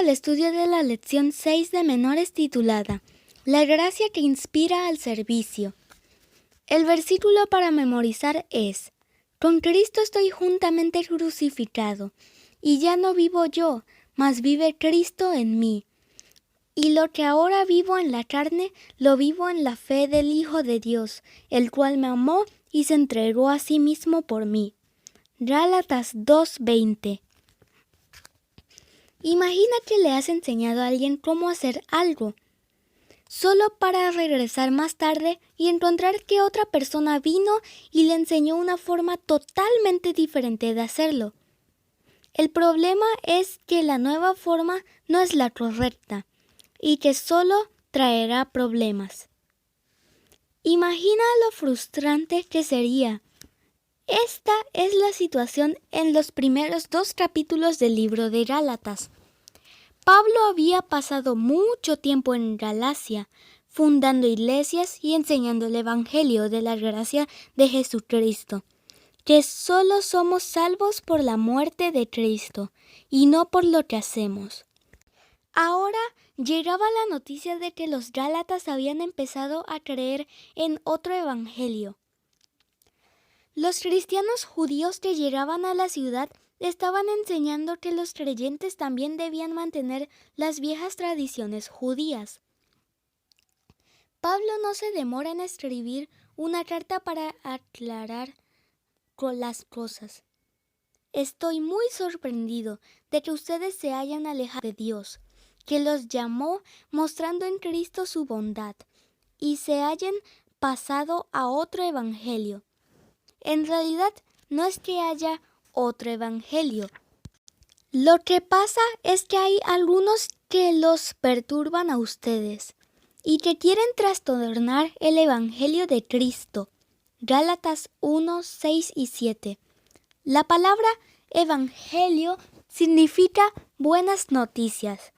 al estudio de la lección 6 de menores titulada La gracia que inspira al servicio. El versículo para memorizar es: Con Cristo estoy juntamente crucificado, y ya no vivo yo, mas vive Cristo en mí. Y lo que ahora vivo en la carne, lo vivo en la fe del Hijo de Dios, el cual me amó y se entregó a sí mismo por mí. Gálatas 2:20. Imagina que le has enseñado a alguien cómo hacer algo, solo para regresar más tarde y encontrar que otra persona vino y le enseñó una forma totalmente diferente de hacerlo. El problema es que la nueva forma no es la correcta y que solo traerá problemas. Imagina lo frustrante que sería. Esta es la situación en los primeros 2 capítulos del libro de Gálatas. Pablo había pasado mucho tiempo en Galacia, fundando iglesias y enseñando el Evangelio de la gracia de Jesucristo, que solo somos salvos por la muerte de Cristo y no por lo que hacemos. Ahora llegaba la noticia de que los Gálatas habían empezado a creer en otro evangelio. Los cristianos judíos que llegaban a la ciudad estaban enseñando que los creyentes también debían mantener las viejas tradiciones judías. Pablo no se demora en escribir una carta para aclarar las cosas. Estoy muy sorprendido de que ustedes se hayan alejado de Dios, que los llamó mostrando en Cristo su bondad, y se hayan pasado a otro evangelio. En realidad, no es que haya otro evangelio. Lo que pasa es que hay algunos que los perturban a ustedes y que quieren trastornar el evangelio de Cristo. Gálatas 1, 6 y 7. La palabra evangelio significa buenas noticias.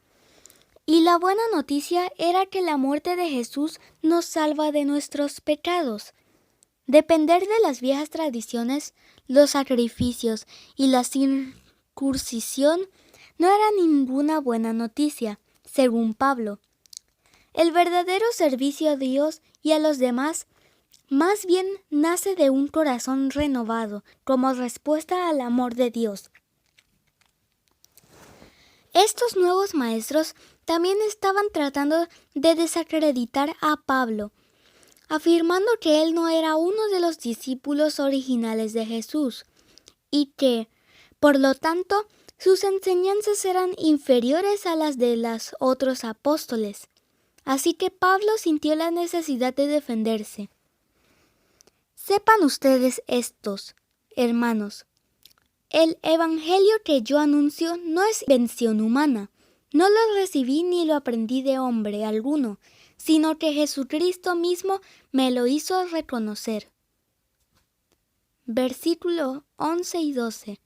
Y la buena noticia era que la muerte de Jesús nos salva de nuestros pecados. Depender de las viejas tradiciones, los sacrificios y la circuncisión no era ninguna buena noticia, según Pablo. El verdadero servicio a Dios y a los demás más bien nace de un corazón renovado como respuesta al amor de Dios. Estos nuevos maestros también estaban tratando de desacreditar a Pablo, afirmando que él no era uno de los discípulos originales de Jesús y que, por lo tanto, sus enseñanzas eran inferiores a las de los otros apóstoles. Así que Pablo sintió la necesidad de defenderse. Sepan ustedes estos, hermanos, el evangelio que yo anuncio no es invención humana. No lo recibí ni lo aprendí de hombre alguno, sino que Jesucristo mismo me lo hizo reconocer. Versículo 11 y 12.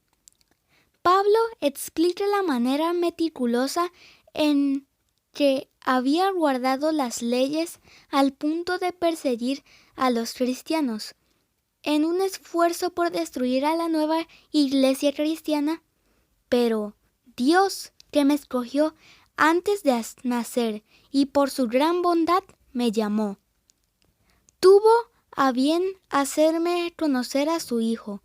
Pablo explica la manera meticulosa en que había guardado las leyes al punto de perseguir a los cristianos, en un esfuerzo por destruir a la nueva iglesia cristiana. Pero Dios, que me escogió antes de nacer y por su gran bondad me llamó, tuvo a bien hacerme conocer a su Hijo,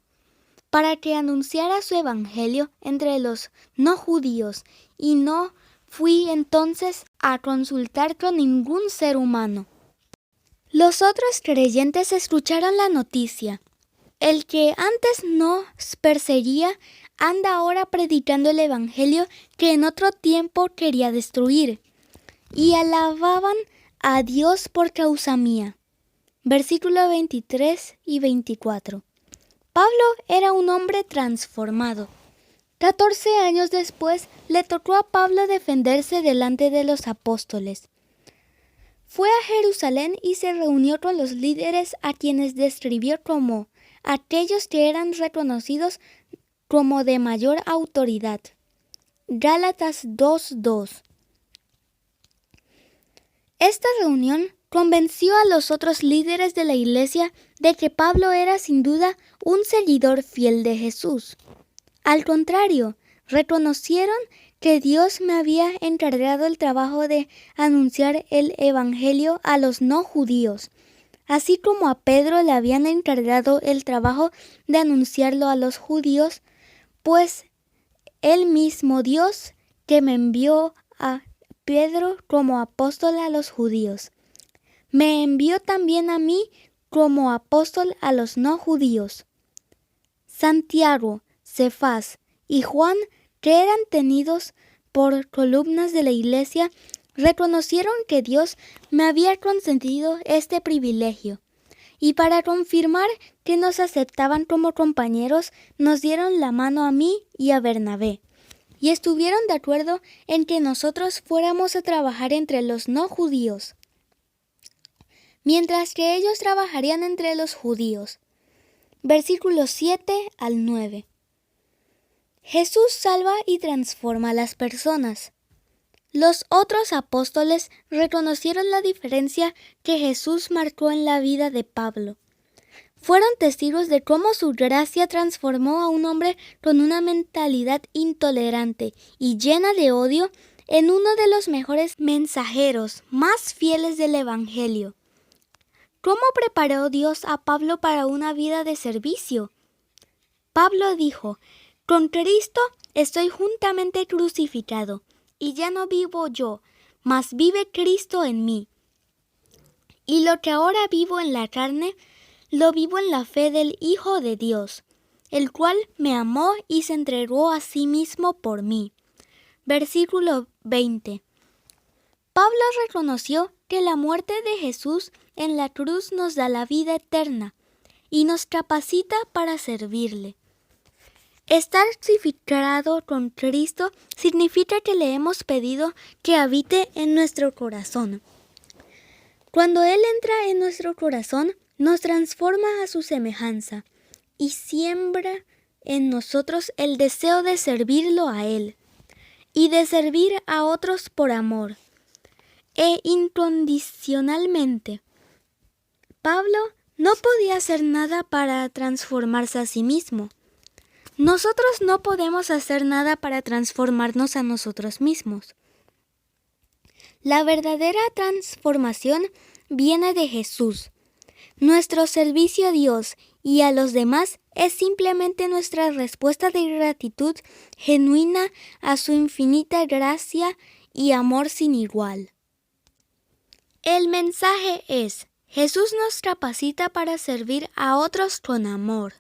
para que anunciara su evangelio entre los no judíos, y no fui entonces a consultar con ningún ser humano. Los otros creyentes escucharon la noticia. El que antes nos perseguía anda ahora predicando el evangelio que en otro tiempo quería destruir, y alababan a Dios por causa mía. Versículo 23 y 24. Pablo era un hombre transformado. 14 años después le tocó a Pablo defenderse delante de los apóstoles. Fue a Jerusalén y se reunió con los líderes a quienes describió como aquellos que eran reconocidos como de mayor autoridad. Gálatas 2:2. Esta reunión convenció a los otros líderes de la iglesia de que Pablo era sin duda un seguidor fiel de Jesús. Al contrario, reconocieron que Dios me había encargado el trabajo de anunciar el Evangelio a los no judíos, así como a Pedro le habían encargado el trabajo de anunciarlo a los judíos, pues el mismo Dios que me envió a Pedro como apóstol a los judíos, me envió también a mí como apóstol a los no judíos. Santiago, Cefas y Juan, que eran tenidos por columnas de la iglesia, reconocieron que Dios me había concedido este privilegio, y para confirmar que nos aceptaban como compañeros, nos dieron la mano a mí y a Bernabé, y estuvieron de acuerdo en que nosotros fuéramos a trabajar entre los no judíos, mientras que ellos trabajarían entre los judíos. Versículos 7 al 9. Jesús salva y transforma a las personas. Los otros apóstoles reconocieron la diferencia que Jesús marcó en la vida de Pablo. Fueron testigos de cómo su gracia transformó a un hombre con una mentalidad intolerante y llena de odio en uno de los mejores mensajeros más fieles del Evangelio. ¿Cómo preparó Dios a Pablo para una vida de servicio? Pablo dijo: «Con Cristo estoy juntamente crucificado, y ya no vivo yo, mas vive Cristo en mí. Y lo que ahora vivo en la carne, lo vivo en la fe del Hijo de Dios, el cual me amó y se entregó a sí mismo por mí». Versículo 20. Pablo reconoció que la muerte de Jesús en la cruz nos da la vida eterna y nos capacita para servirle. Estar crucificado con Cristo significa que le hemos pedido que habite en nuestro corazón. Cuando Él entra en nuestro corazón, nos transforma a su semejanza y siembra en nosotros el deseo de servirlo a Él y de servir a otros por amor e incondicionalmente. Pablo no podía hacer nada para transformarse a sí mismo. Nosotros no podemos hacer nada para transformarnos a nosotros mismos. La verdadera transformación viene de Jesús. Nuestro servicio a Dios y a los demás es simplemente nuestra respuesta de gratitud genuina a su infinita gracia y amor sin igual. El mensaje es: Jesús nos capacita para servir a otros con amor.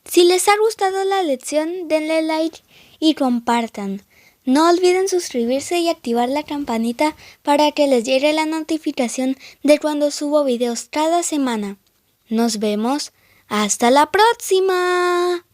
Si les ha gustado la lección, denle like y compartan. No olviden suscribirse y activar la campanita para que les llegue la notificación de cuando subo videos cada semana. Nos vemos. ¡Hasta la próxima!